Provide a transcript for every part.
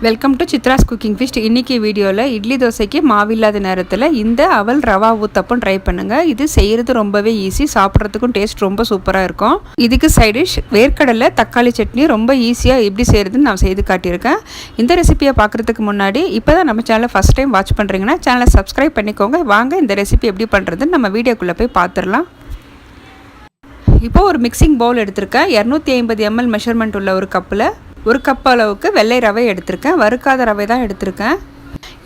Welcome to Chitra's cooking feast. இன்றைக்கி வீடியோவில் இட்லி தோசைக்கு மாவில்லாத நேரத்தில் இந்த அவல் ரவா ஊத்தப்பம் ட்ரை பண்ணுங்கள். இது செய்கிறது ரொம்பவே ஈஸி, சாப்பிட்றதுக்கும் டேஸ்ட் ரொம்ப சூப்பராக இருக்கும். இதுக்கு சைடிஷ் வேர்க்கடலை தக்காளி சட்னி ரொம்ப ஈஸியாக எப்படி செய்கிறதுன்னு நான் செய்து காட்டியிருக்கேன். இந்த ரெசிபியை பார்க்குறதுக்கு முன்னாடி இப்போ தான் நம்ம சேனலை ஃபஸ்ட் டைம் வாட்ச் பண்ணுறீங்கன்னா சேனலை சப்ஸ்கிரைப் பண்ணிக்கோங்க. வாங்க இந்த ரெசிபி எப்படி பண்ணுறதுன்னு நம்ம வீடியோக்குள்ளே போய் பார்த்துடலாம். இப்போது ஒரு மிக்சிங் பவுல் எடுத்திருக்கேன். 250 ml மெஷர்மெண்ட் உள்ள ஒரு கப்பில் ஒரு கப் அளவுக்கு வெள்ளை ரவை எடுத்திருக்கேன். வறுக்காத ரவை தான் எடுத்திருக்கேன்.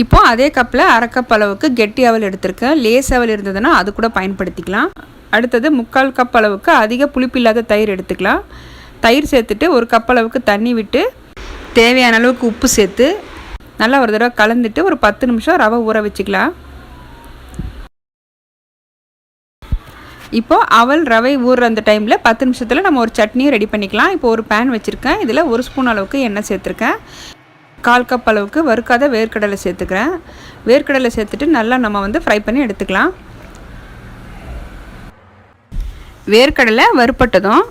இப்போது அதே கப்பில் அரை கப் அளவுக்கு கெட்டி அவல் எடுத்திருக்கேன். லேஸ் அவல் இருந்ததுன்னா அது கூட பயன்படுத்திக்கலாம். அடுத்தது 3/4 கப் அளவுக்கு அதிக புளிப்பில்லாத தயிர் எடுத்துக்கலாம். தயிர் சேர்த்துட்டு ஒரு கப் அளவுக்கு தண்ணி விட்டு தேவையான அளவுக்கு உப்பு சேர்த்து நல்லா ஒரு தடவை கலந்துட்டு ஒரு 10 நிமிஷம் ரவை ஊற வச்சுக்கலாம். இப்போது அவல் ரவை ஊறுற அந்த டைமில் 10 நிமிஷத்தில் நம்ம ஒரு சட்னியை ரெடி பண்ணிக்கலாம். இப்போ ஒரு பேன் வச்சுருக்கேன். இதில் 1 ஸ்பூன் அளவுக்கு எண்ணெய் சேர்த்துருக்கேன். 1/4 கப் அளவுக்கு வறுக்காத வேர்க்கடலை சேர்த்துக்கிறேன். வேர்க்கடலை சேர்த்துட்டு நல்லா நம்ம ஃப்ரை பண்ணி எடுத்துக்கலாம். வேர்க்கடலை வறுப்பட்டதும்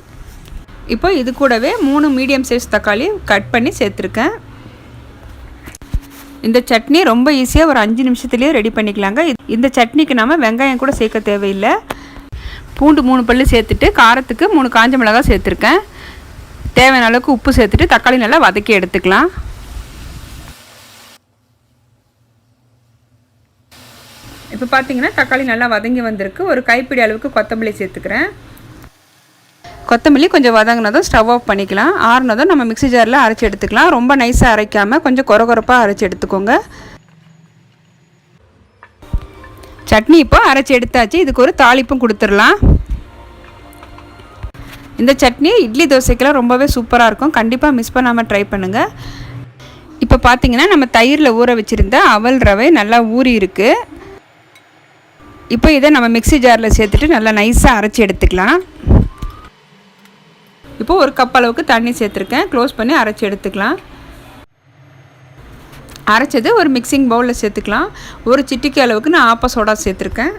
இப்போ இது கூடவே 3 மீடியம் சைஸ் தக்காளி கட் பண்ணி சேர்த்துருக்கேன். இந்த சட்னி ரொம்ப ஈஸியாக ஒரு 5 நிமிஷத்துலேயே ரெடி பண்ணிக்கலாங்க. இந்த சட்னிக்கு நம்ம வெங்காயம் கூட சேர்க்க தேவையில்லை. பூண்டு 3 பல்லு சேர்த்துட்டு காரத்துக்கு 3 காஞ்ச மிளகாய் சேர்த்துருக்கேன். தேவையான அளவுக்கு உப்பு சேர்த்துட்டு தக்காளி நல்லா வதக்கி எடுத்துக்கலாம். இப்போ பார்த்தீங்கன்னா தக்காளி நல்லா வதங்கி வந்திருக்கு. ஒரு கைப்பிடி அளவுக்கு கொத்தமல்லி சேர்த்துக்கிறேன். கொத்தமல்லி கொஞ்சம் வதங்கினதும் ஸ்டவ் ஆஃப் பண்ணிக்கலாம். ஆறுனதும் நம்ம மிக்ஸி ஜாரில் அரைச்சி எடுத்துக்கலாம். ரொம்ப நைஸாக அரைக்காமல் கொஞ்சம் கொரகொரப்பாக அரைச்சி எடுத்துக்கோங்க. சட்னி இப்போ அரைச்சி எடுத்தாச்சு. இதுக்கு ஒரு தாளிப்பும் கொடுத்துடலாம். இந்த சட்னி இட்லி தோசைக்கெல்லாம் ரொம்பவே சூப்பராக இருக்கும். கண்டிப்பாக மிஸ் பண்ணாமல் ட்ரை பண்ணுங்கள். இப்போ பார்த்தீங்கன்னா நம்ம தயிரில் ஊற வச்சுருந்த அவல் ரவை நல்லா ஊறி இருக்குது. இப்போ இதை நம்ம மிக்ஸி ஜாரில் சேர்த்துட்டு நல்லா நைஸாக அரைச்சி எடுத்துக்கலாம். இப்போது ஒரு கப் அளவுக்கு தண்ணி சேர்த்துருக்கேன். க்ளோஸ் பண்ணி அரைச்சி எடுத்துக்கலாம். அரைச்சது ஒரு மிக்சிங் பவுலில் சேர்த்துக்கலாம். ஒரு சிட்டிக்கு அளவுக்கு நான் ஆப்ப சோடா சேர்த்துருக்கேன்.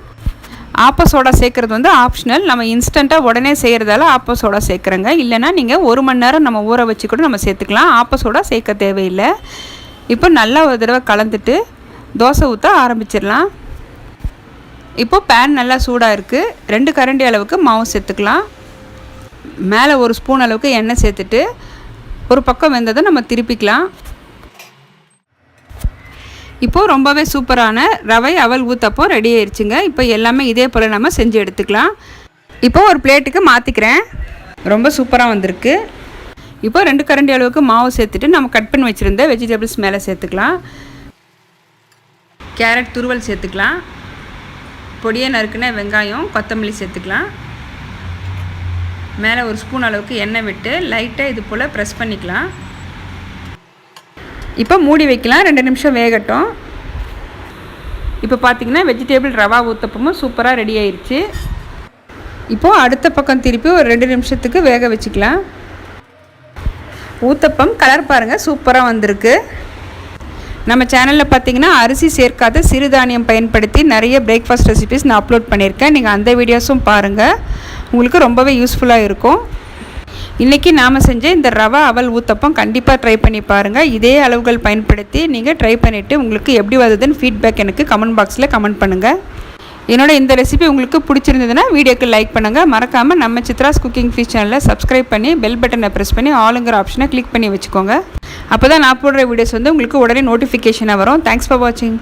ஆப்ப சோடா சேர்க்குறது ஆப்ஷனல். நம்ம இன்ஸ்டண்ட்டாக உடனே செய்கிறதால ஆப்ப சோடா சேர்க்குறேங்க. இல்லைனா நீங்கள் 1 மணி நேரம் நம்ம ஊற வச்சு கூட நம்ம சேர்த்துக்கலாம். ஆப்ப சோடா சேர்க்க தேவையில்லை. இப்போ நல்லா ஒரு தடவை கலந்துட்டு தோசை ஊற்ற ஆரம்பிச்சிடலாம். இப்போது பேன் நல்லா சூடாக இருக்குது. 2 கரண்டி அளவுக்கு மாவு சேர்த்துக்கலாம். மேலே 1 ஸ்பூன் அளவுக்கு எண்ணெய் சேர்த்துட்டு ஒரு பக்கம் வெந்ததை நம்ம திருப்பிக்கலாம். இப்போது ரொம்பவே சூப்பரான ரவை அவல் ஊத்தப்பம் ரெடி ஆயிடுச்சுங்க. இப்போ எல்லாமே இதே போல் நம்ம செஞ்சு எடுத்துக்கலாம். இப்போது ஒரு பிளேட்டுக்கு மாற்றிக்கிறேன். ரொம்ப சூப்பராக வந்திருக்கு. இப்போ 2 கரண்டி அளவுக்கு மாவு சேர்த்துட்டு நம்ம கட் பண்ணி வச்சுருந்த வெஜிடபிள்ஸ் மேலே சேர்த்துக்கலாம். கேரட் துருவல் சேர்த்துக்கலாம். பொடியை நறுக்குன வெங்காயம் கொத்தமல்லி சேர்த்துக்கலாம். மேலே 1 ஸ்பூன் அளவுக்கு எண்ணெய் விட்டு லைட்டாக இது போல் ப்ரெஸ் பண்ணிக்கலாம். இப்போ மூடி வைக்கலாம். 2 நிமிஷம் வேகட்டும். இப்போ பார்த்திங்கன்னா வெஜிடபிள் ரவா ஊத்தப்பமும் சூப்பராக ரெடி ஆயிடுச்சு. இப்போது அடுத்த பக்கம் திருப்பி ஒரு 2 நிமிஷத்துக்கு வேக வச்சுக்கலாம். ஊத்தப்பம் கலர் பாருங்கள் சூப்பராக வந்திருக்கு. நம்ம சேனலில் பார்த்திங்கன்னா அரிசி சேர்க்காத சிறுதானியம் பயன்படுத்தி நிறைய பிரேக்ஃபாஸ்ட் ரெசிபிஸ் நான் அப்லோட் பண்ணியிருக்கேன். நீங்கள் அந்த வீடியோஸும் பாருங்கள். உங்களுக்கு ரொம்பவே யூஸ்ஃபுல்லாக இருக்கும். இன்றைக்கி நாம் செஞ்ச இந்த ரவா அவல் ஊத்தப்பம் கண்டிப்பாக ட்ரை பண்ணி பாருங்கள். இதே அளவுகள் பயன்படுத்தி நீங்கள் ட்ரை பண்ணிவிட்டு உங்களுக்கு எப்படி வருதுன்னு ஃபீட்பேக் எனக்கு கமெண்ட் பாக்ஸில் கமெண்ட் பண்ணுங்கள். என்னோட இந்த ரெசிபி உங்களுக்கு பிடிச்சிருந்ததுன்னா வீடியோக்கு லைக் பண்ணுங்கள். மறக்காமல் நம்ம சித்ராஸ் குக்கிங் ஃபீஸ்ட் சேனலில் சப்ஸ்கிரைப் பண்ணி பெல் பட்டனை ப்ரெஸ் பண்ணி ஆளுங்கிற ஆப்ஷனை கிளிக் பண்ணி வச்சுக்கோங்க. அப்போ தான் நான் போடுற வீடியோஸ் உங்களுக்கு உடனே நோட்டிஃபிகேஷனாக வரும். தேங்க்ஸ் ஃபார் வாட்சிங்.